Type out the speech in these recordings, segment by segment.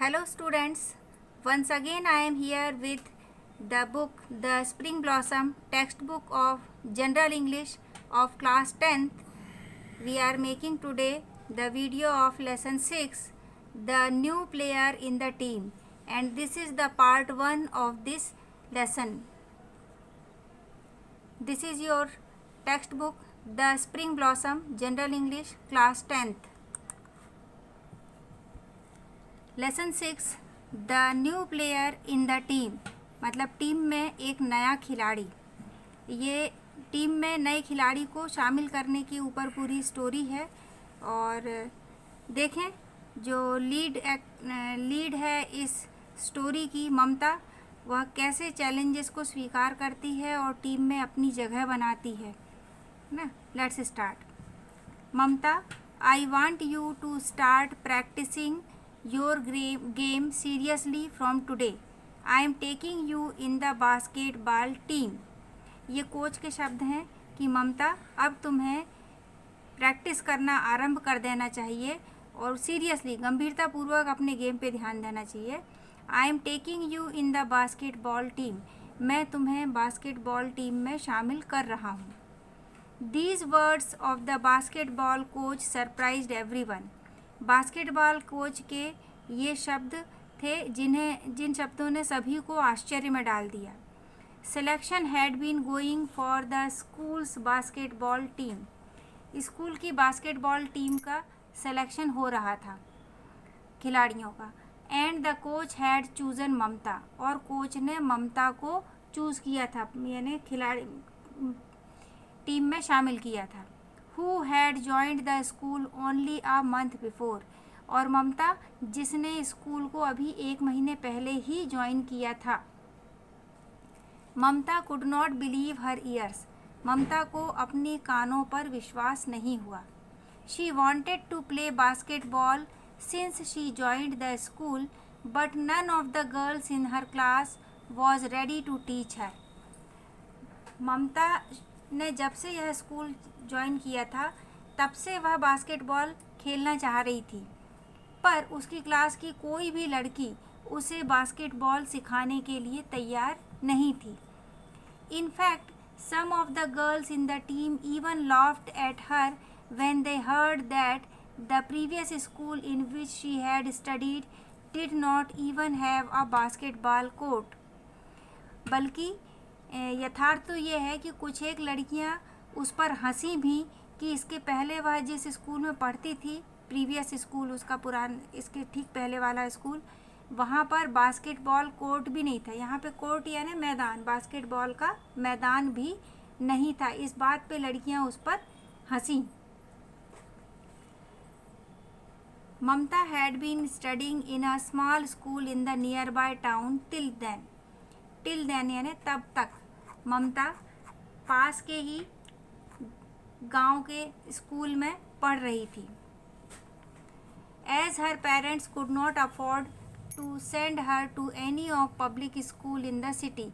Hello students, once again I am here with the book The Spring Blossom textbook of General English of class 10th. We are making today the video of lesson 6, the new player in the team, and this is the part 1 of this lesson. This is your textbook The Spring Blossom General English class 10th. Lesson 6 the new player in the team, मतलब team में एक नया खिलाड़ी। ये team में नए खिलाड़ी को शामिल करने के ऊपर पूरी स्टोरी है। और देखें, जो लीड है इस स्टोरी की, ममता, वह कैसे चैलेंजेस को स्वीकार करती है और टीम में अपनी जगह बनाती है ना। Let's start. Mamta, I want you to start practising your game seriously from today. I am taking you in the basketball team. ये कोच के शब्द हैं कि ममता, अब तुम्हें प्रैक्टिस करना आरंभ कर देना चाहिए और सीरियसली, गंभीरतापूर्वक अपने गेम पे ध्यान देना चाहिए। I am taking you in the basketball team. मैं तुम्हें बास्केटबॉल टीम में शामिल कर रहा हूँ। These words of the basketball coach surprised everyone. Basketball coach के ये शब्द थे जिन शब्दों ने सभी को आश्चर्य में डाल दिया। Selection had been going for the schools basketball team. School की बास्केटबॉल टीम का सिलेक्शन हो रहा था खिलाड़ियों का। And the coach had chosen Mamata, और कोच ने ममता को चूज़ किया था, यानी खिलाड़ी टीम में शामिल किया था। Who had joined the school only a month before, और ममता, जिसने स्कूल को अभी 1 महीने पहले ही ज्वाइन किया था। ममता could not believe her ears. ममता को अपने कानों पर विश्वास नहीं हुआ। She wanted to play basketball since she joined the school, but none of the girls in her class was ready to teach her. ममता ने जब से यह स्कूल ज्वाइन किया था, तब से वह बास्केटबॉल खेलना चाह रही थी, पर उसकी क्लास की कोई भी लड़की उसे बास्केटबॉल सिखाने के लिए तैयार नहीं थी। In fact, some of the girls in the team even laughed at her when they heard that the previous school in which she had studied did not even have a basketball court. बल्कि यथार्थ तो ये है कि कुछ एक लड़कियां उस पर हंसी भी कि इसके पहले वह जिस स्कूल में पढ़ती थी, प्रीवियस स्कूल, उसका इसके ठीक पहले वाला स्कूल, वहाँ पर बास्केटबॉल कोर्ट भी नहीं था। यहाँ पे कोर्ट यानी मैदान, बास्केटबॉल का मैदान भी नहीं था। इस बात पे लड़कियाँ उस पर हंसी। Mamata had been studying in a small school in the nearby town till then यानी तब तक ममता पास के ही गांव के स्कूल में पढ़ रही थी। As her parents could not afford to send her to any of public school in the city.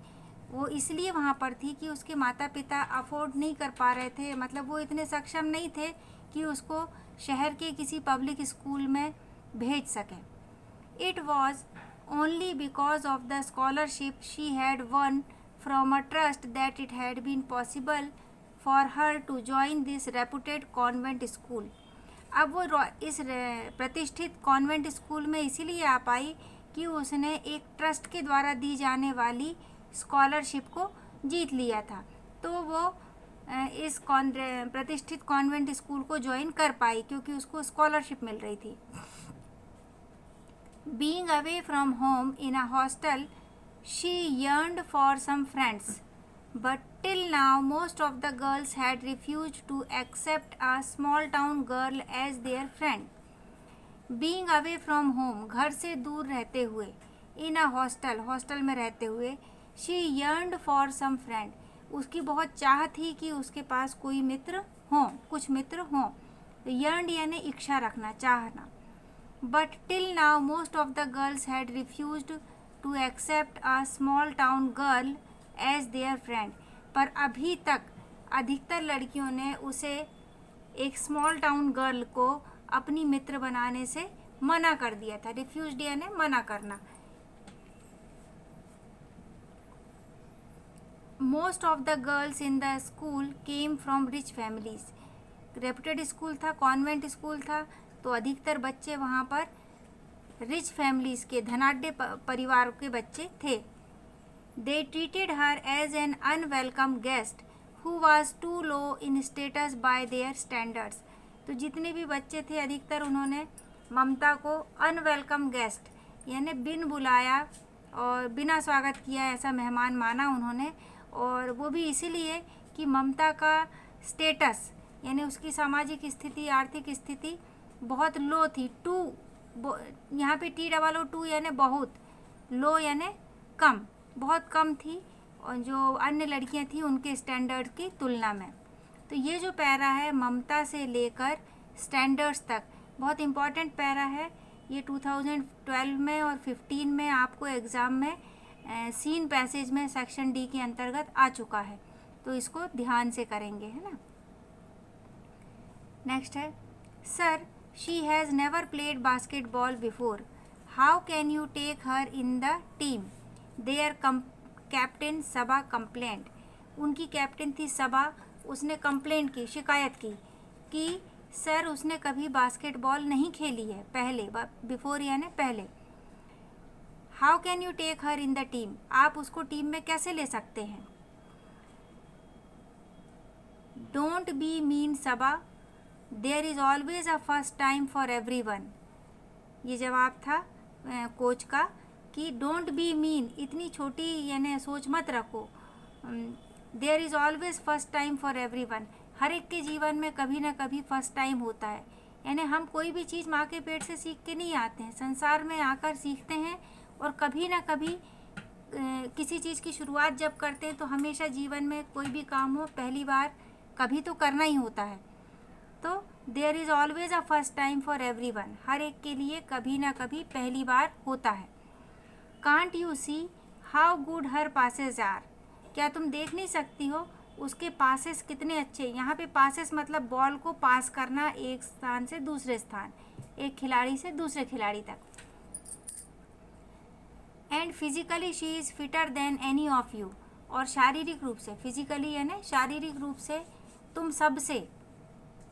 वो इसलिए वहाँ पर थी कि उसके माता पिता अफोर्ड नहीं कर पा रहे थे, मतलब वो इतने सक्षम नहीं थे कि उसको शहर के किसी पब्लिक स्कूल में भेज सकें। It was only because of the scholarship she had won from a trust that it had been possible for her to join this reputed convent school. अब वो इस प्रतिष्ठित कॉन्वेंट स्कूल में इसीलिए आ पाई कि उसने एक ट्रस्ट के द्वारा दी जाने वाली स्कॉलरशिप को जीत लिया था, तो वो इस प्रतिष्ठित कॉन्वेंट स्कूल को ज्वाइन कर पाई क्योंकि उसको स्कॉलरशिप मिल रही थी। Being away from home in a hostel, she yearned for some friends, but till now most of the girls had refused to accept a small town girl as their friend. Being away from home, घर से दूर रहते हुए, in a hostel में रहते हुए, she yearned for some friend, उसकी बहुत चाह थी कि उसके पास कोई मित्र हों, कुछ मित्र हों। yearned यानी इच्छा रखना, चाहना। But till now most of the girls had refused to accept a small town girl as their friend. पर अभी तक अधिकतर लड़कियों ने उसे, एक स्मॉल टाउन गर्ल को, अपनी मित्र बनाने से मना कर दिया था। रिफ्यूज्ड यानी मना करना। Most of the girls in the school came from rich families. Reputed school था, कॉन्वेंट स्कूल था, तो अधिकतर बच्चे वहाँ पर रिच फैमिलीज के, धनाढ्य परिवार के बच्चे थे। They treated her as an unwelcome guest who was too low in status by their standards. तो जितने भी बच्चे थे अधिकतर उन्होंने ममता को अनवेलकम गेस्ट यानी बिन बुलाया और बिना स्वागत किया ऐसा मेहमान माना उन्होंने। और वो भी इसीलिए कि ममता का स्टेटस यानी उसकी सामाजिक स्थिति, आर्थिक स्थिति बहुत लो थी। टू, यहाँ पे TOO यानी बहुत, लो यानी कम, बहुत कम थी और जो अन्य लड़कियां थी उनके स्टैंडर्ड की तुलना में। तो ये जो पैरा है ममता से लेकर स्टैंडर्ड्स तक, बहुत इम्पॉर्टेंट पैरा है। ये 2012 में और 15 में आपको एग्ज़ाम में सीन पैसेज में सेक्शन D के अंतर्गत आ चुका है, तो इसको ध्यान से करेंगे, है ना। नेक्स्ट है, sir she has never played basketball before, how can you take her in the team. Their captain Saba complaint. उनकी कैप्टन थी सबा, उसने कंप्लेंट की, शिकायत की कि सर उसने कभी बास्केटबॉल नहीं खेली है पहले, बिफोर यानी पहले। How can you take her in the team, आप उसको टीम में कैसे ले सकते हैं। Don't be mean Saba, there is always a first time for everyone. ये जवाब था कोच का कि डोंट बी मीन, इतनी छोटी यानी सोच मत रखो। There is always first time for everyone, हर एक के जीवन में कभी ना कभी फर्स्ट टाइम होता है। यानी हम कोई भी चीज़ माँ के पेट से सीख के नहीं आते हैं, संसार में आकर सीखते हैं और कभी ना कभी किसी चीज़ की शुरुआत जब करते हैं तो हमेशा जीवन में कोई भी काम हो पहली बार कभी तो करना ही होता है। तो there is always a first time for everyone, हर एक के लिए कभी ना कभी पहली बार होता है। Can't you see how good her passes are, क्या तुम देख नहीं सकती हो उसके पासेस कितने अच्छे। यहाँ पे पासेस मतलब बॉल को पास करना एक स्थान से दूसरे स्थान, एक खिलाड़ी से दूसरे खिलाड़ी तक। And physically she is fitter than any of you, और शारीरिक रूप से, फिजिकली यानी शारीरिक रूप से तुम सबसे,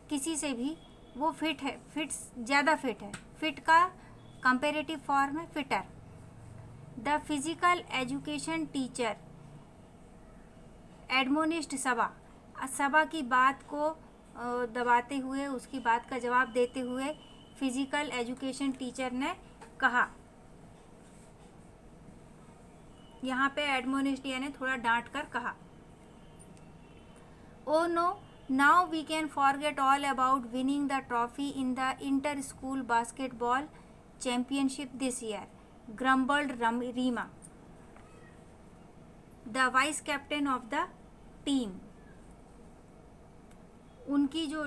किसी से भी वो फिट है, ज़्यादा फिट है। फिट का कंपेरेटिव फॉर्म है fitter. The physical education teacher admonished Saba, Saba की बात को दबाते हुए, उसकी बात का जवाब देते हुए फिजिकल एजुकेशन टीचर ने कहा। यहाँ पे एडमोनिस्ट यानी थोड़ा डांट कर कहा। Oh no, now we can forget all about winning the trophy in the inter school basketball championship this year, grumbled Reema, the vice captain of the team. उनकी जो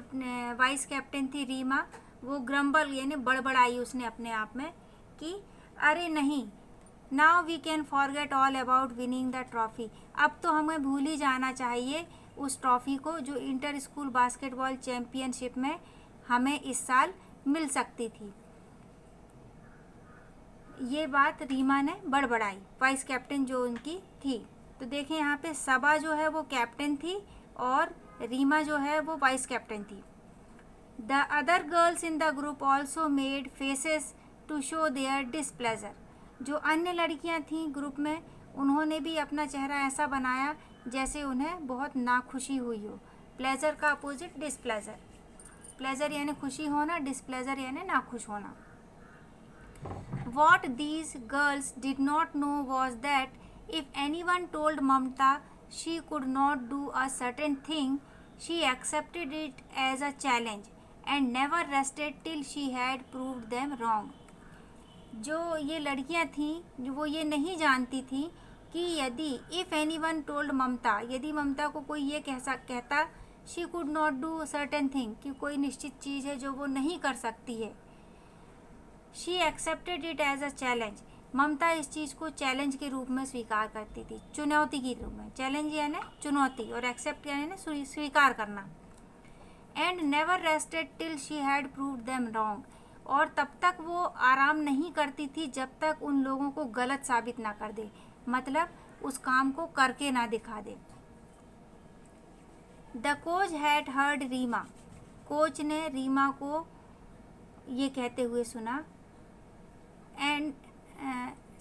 वाइस कैप्टन थी रीमा, वो ग्रम्बल यानी बड़बड़ाई उसने अपने आप में कि अरे नहीं, now we can forget all about winning the trophy, अब तो हमें भूल ही जाना चाहिए उस ट्रॉफी को जो इंटर स्कूल बास्केटबॉल चैम्पियनशिप में हमें इस साल मिल सकती थी। ये बात रीमा ने बड़बड़ाई, वाइस कैप्टन जो उनकी थी। तो देखें यहाँ पे सबा जो है वो कैप्टन थी और रीमा जो है वो वाइस कैप्टन थी। The other girls in the group also made faces to show their displeasure, जो अन्य लड़कियाँ थीं ग्रुप में उन्होंने भी अपना चेहरा ऐसा बनाया जैसे उन्हें बहुत नाखुशी हुई हो। प्लेजर का अपोजिट डिसप्लेजर, प्लेजर यानी खुशी होना, डिसप्लेजर यानी नाखुश होना। What these girls did not know was that if anyone told Mamta she could not do a certain thing, she accepted it as a challenge and never rested till she had proved them wrong. जो ये लड़कियां थीं, जो वो ये नहीं जानती थीं कि यदि if anyone told ममता, यदि ममता को कोई ये कहता she could not do a certain thing, कि कोई निश्चित चीज़ है जो वो नहीं कर सकती है, she accepted it as a challenge, Mamata इस चीज़ को चैलेंज के रूप में स्वीकार करती थी, चुनौती के रूप में। चैलेंज यानी चुनौती और एक्सेप्ट यानी स्वीकार करना। And never rested till she had proved them wrong, और तब तक वो आराम नहीं करती थी जब तक उन लोगों को गलत साबित ना कर दे, मतलब उस काम को करके ना दिखा दे। The coach had heard Reema, coach ने रीमा को ये कहते हुए सुना, and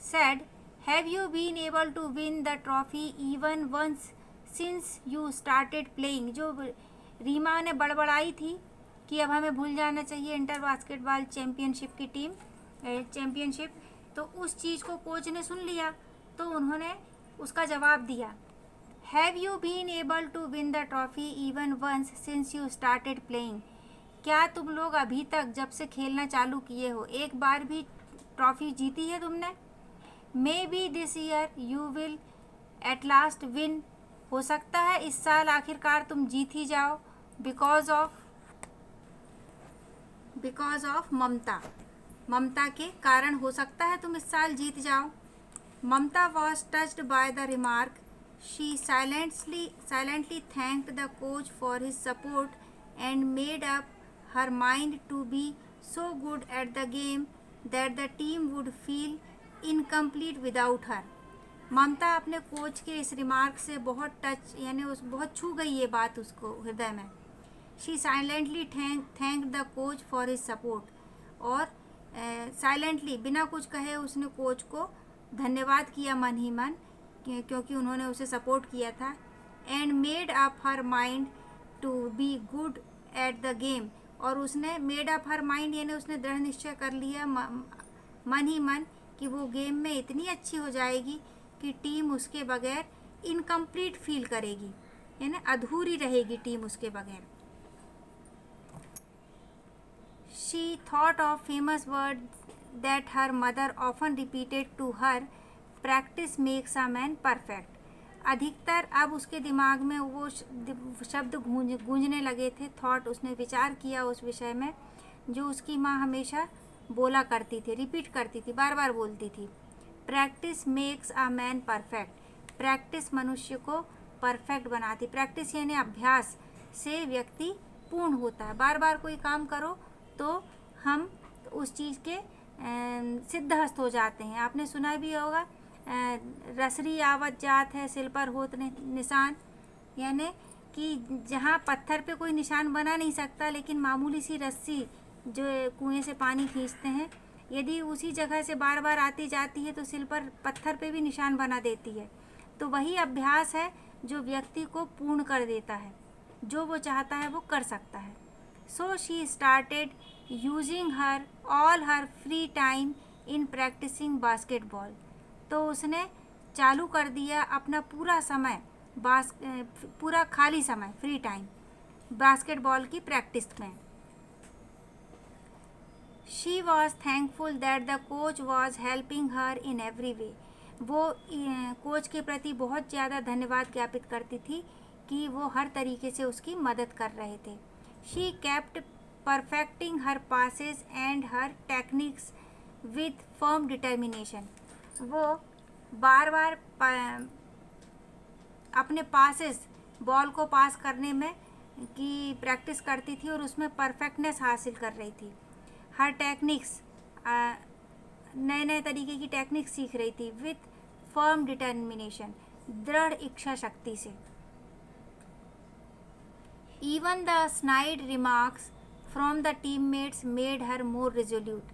said, have you been able to win the trophy even once since you started playing? जो रीमा ने बड़बड़ाई थी कि अब हमें भूल जाना चाहिए इंटर बास्केटबॉल चैम्पियनशिप की टीम चैम्पियनशिप, तो उस चीज़ को कोच ने सुन लिया, तो उन्होंने उसका जवाब दिया, have you been able to win the trophy even once since you started playing? क्या तुम लोग अभी तक जब से खेलना चालू किए हो एक बार भी ट्रॉफी जीती है तुमने? May be this year you will at last win, हो सकता है इस साल आखिरकार तुम जीत ही जाओ, बिकॉज ऑफ ममता के कारण हो सकता है तुम इस साल जीत जाओ। Mamata was touched by the remark, she silently thanked the coach for his support and made up her mind to be so good at the game that the team would feel incomplete without her. Mamata अपने coach के इस remark से बहुत बहुत छू गई ये बात उसको हृदय में। She silently thank the coach for his support, और साइलेंटली बिना कुछ कहे उसने कोच को धन्यवाद किया मन ही मन, क्योंकि उन्होंने उसे सपोर्ट किया था। And made up her mind to be good at the game, और उसने मेड अप हर माइंड यानी उसने दृढ़ निश्चय कर लिया मन ही मन कि वो गेम में इतनी अच्छी हो जाएगी कि टीम उसके बगैर इनकम्प्लीट फील करेगी, यानी अधूरी रहेगी टीम उसके बगैर। She thought of famous word that her mother often repeated to her, practice makes a man perfect. अधिकतर अब उसके दिमाग में वो शब्द गूंजने लगे थे, थॉट उसने विचार किया उस विषय में जो उसकी माँ हमेशा बोला करती थी, रिपीट करती थी, बार बार बोलती थी, practice makes a man perfect. Practice मनुष्य को परफेक्ट बनाती, प्रैक्टिस यानी अभ्यास से व्यक्ति पूर्ण होता है। बार बार कोई काम करो तो हम उस चीज़ के सिद्धहस्त हो जाते हैं। आपने सुना भी होगा, रसरी आवत जात है सिल पर होत निशान, यानी कि जहाँ पत्थर पे कोई निशान बना नहीं सकता, लेकिन मामूली सी रस्सी जो कुएं से पानी खींचते हैं, यदि उसी जगह से बार बार आती जाती है तो सिल पर पत्थर पे भी निशान बना देती है। तो वही अभ्यास है जो व्यक्ति को पूर्ण कर देता है, जो वो चाहता है वो कर सकता है। So she started using all her free time in practising basketball. तो उसने चालू कर दिया अपना पूरा समय, पूरा खाली समय, फ्री टाइम, बास्केटबॉल की प्रैक्टिस में। She was thankful that the coach was helping her in every way. वो कोच के प्रति बहुत ज़्यादा धन्यवाद ज्ञापित करती थी कि वो हर तरीके से उसकी मदद कर रहे थे। She kept perfecting her passes and her techniques with firm determination. वो बार बार अपने पासेस, बॉल को पास करने में की प्रैक्टिस करती थी और उसमें परफेक्टनेस हासिल कर रही थी। हर टेक्निक्स, नए नए तरीके की टेक्निक्स सीख रही थी, विथ फर्म डिटर्मिनेशन, दृढ़ इच्छा शक्ति से। Even the snide remarks from the teammates made her more resolute.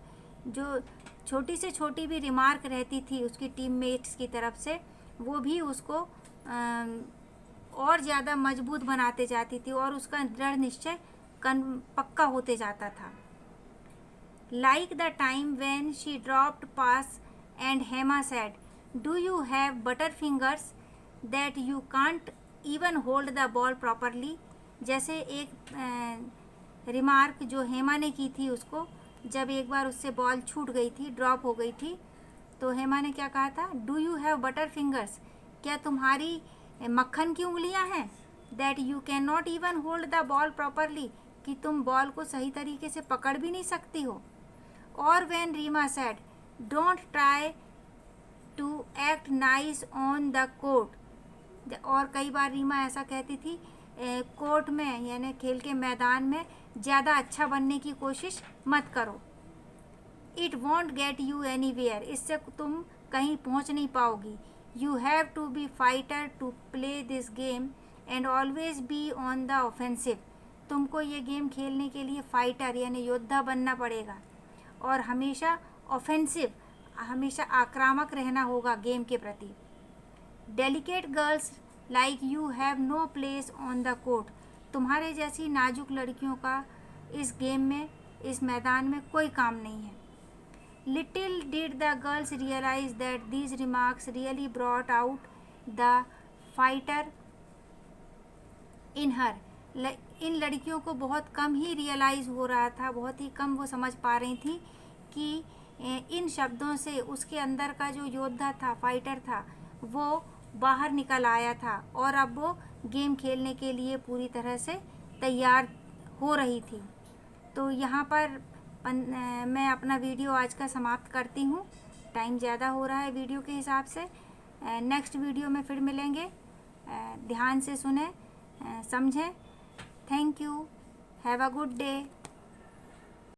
जो छोटी से छोटी भी रिमार्क रहती थी उसकी टीममेट्स की तरफ से, वो भी उसको और ज़्यादा मजबूत बनाते जाती थी और उसका दृढ़ निश्चय पक्का होते जाता था। Like the time when she dropped pass and Hema said, do you have butter fingers that you can't even hold the ball properly. जैसे एक रिमार्क जो हेमा ने की थी उसको, जब एक बार उससे बॉल छूट गई थी, ड्रॉप हो गई थी, तो हेमा ने क्या कहा था, do you have butter fingers, क्या तुम्हारी मक्खन की उंगलियां हैं, that you can not even hold the ball properly, कि तुम बॉल को सही तरीके से पकड़ भी नहीं सकती हो। और when Reema said, don't try to act nice on the court. और कई बार रीमा ऐसा कहती थी, कोर्ट में यानी खेल के मैदान में ज़्यादा अच्छा बनने की कोशिश मत करो। It won't get you anywhere, इससे तुम कहीं पहुंच नहीं पाओगी। You have to be fighter to play this game and always be on the offensive, तुमको ये गेम खेलने के लिए फाइटर यानी योद्धा बनना पड़ेगा और हमेशा ऑफेंसिव, हमेशा आक्रामक रहना होगा गेम के प्रति। Delicate girls like you have no place on the court, तुम्हारे जैसी नाजुक लड़कियों का इस गेम में, इस मैदान में कोई काम नहीं है। Little did the girls realise that these remarks really brought out the fighter in her, इन लड़कियों को बहुत कम ही रियलाइज़ हो रहा था, बहुत ही कम वो समझ पा रही थी कि इन शब्दों से उसके अंदर का जो योद्धा था, फाइटर था, वो बाहर निकल आया था और अब वो गेम खेलने के लिए पूरी तरह से तैयार हो रही थी। तो यहाँ पर मैं अपना वीडियो आज का समाप्त करती हूँ, टाइम ज़्यादा हो रहा है वीडियो के हिसाब से। नेक्स्ट वीडियो में फिर मिलेंगे, ध्यान से सुने, समझें। Thank you, have a good day.